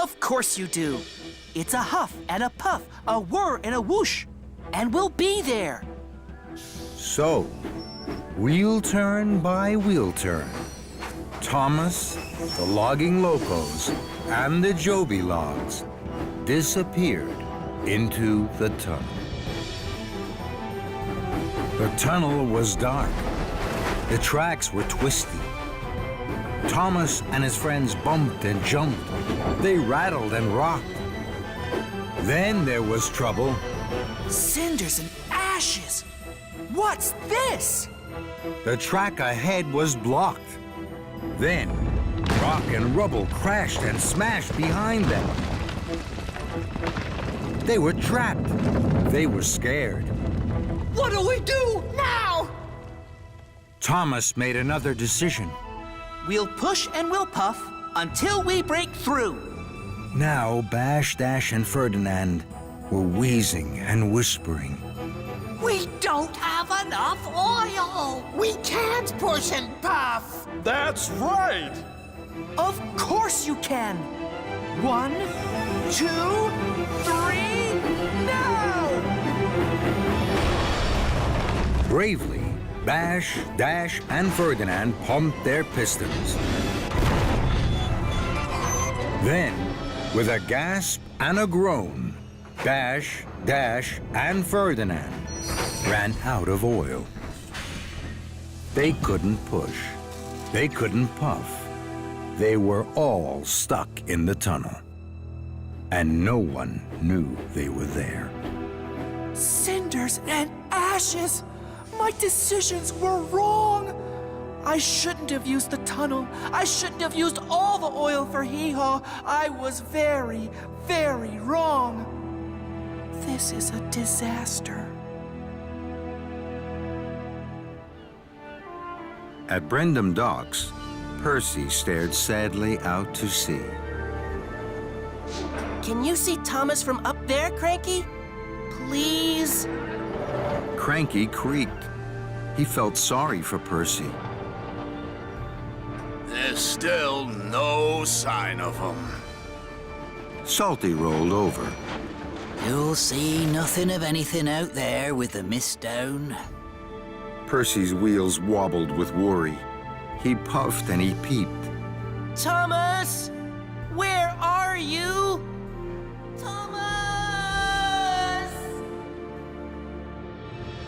Of course you do. It's a huff and a puff, a whir and a whoosh, and we'll be there. So, wheel turn by wheel turn, Thomas, the logging locos, and the Joby logs disappeared into the tunnel. The tunnel was dark. The tracks were twisty. Thomas and his friends bumped and jumped. They rattled and rocked. Then there was trouble. Cinders and ashes. What's this? The track ahead was blocked. Then, rock and rubble crashed and smashed behind them. They were trapped. They were scared. What do we do now? Thomas made another decision. We'll push and we'll puff until we break through. Now Bash, Dash, and Ferdinand were wheezing and whispering. We don't have enough oil. We can't push and puff. That's right! Of course you can. 1, 2, 3, now! Bravely, Bash, Dash, and Ferdinand pumped their pistons. Then, with a gasp and a groan, Bash, Dash, and Ferdinand ran out of oil. They couldn't push. They couldn't puff. They were all stuck in the tunnel. And no one knew they were there. Cinders and ashes! My decisions were wrong! I shouldn't have used the tunnel. I shouldn't have used all the oil for hee-haw. I was very, very wrong. This is a disaster. At Brendam Docks, Percy stared sadly out to sea. Can you see Thomas from up there, Cranky? Please? Cranky creaked. He felt sorry for Percy. There's still no sign of him. Salty rolled over. You'll see nothing of anything out there with the mist down. Percy's wheels wobbled with worry. He puffed and he peeped. Thomas! Where are you? Thomas!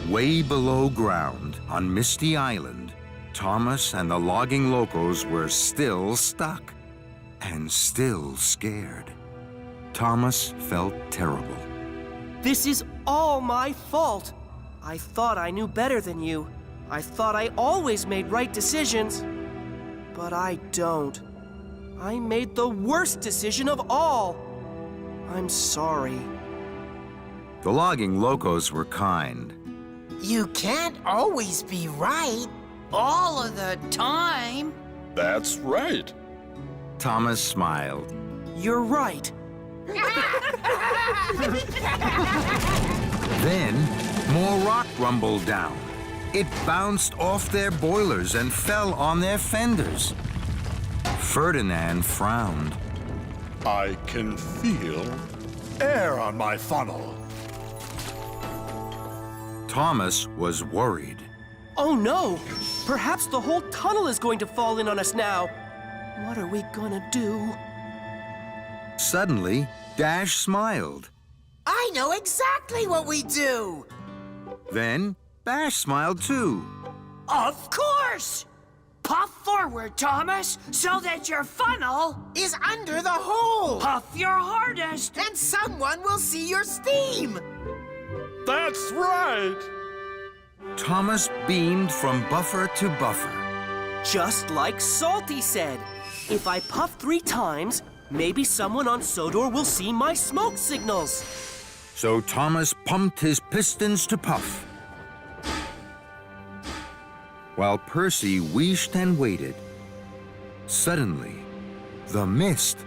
Way below ground, on Misty Island, Thomas and the logging locos were still stuck and still scared. Thomas felt terrible. This is all my fault. I thought I knew better than you. I thought I always made right decisions. But I don't. I made the worst decision of all. I'm sorry. The logging locos were kind. You can't always be right all of the time. That's right. Thomas smiled. You're right. Then, more rock rumbled down. It bounced off their boilers and fell on their fenders. Ferdinand frowned. I can feel air on my funnel. Thomas was worried. Oh no! Perhaps the whole tunnel is going to fall in on us now. What are we gonna do? Suddenly, Dash smiled. I know exactly what we do. Then, Bash smiled too. Of course! Puff forward, Thomas, so that your funnel is under the hole. Puff your hardest, and someone will see your steam. That's right. Thomas beamed from buffer to buffer. Just like Salty said. If I puff 3 times, maybe someone on Sodor will see my smoke signals. So Thomas pumped his pistons to puff. While Percy wheezed and waited, suddenly, the mist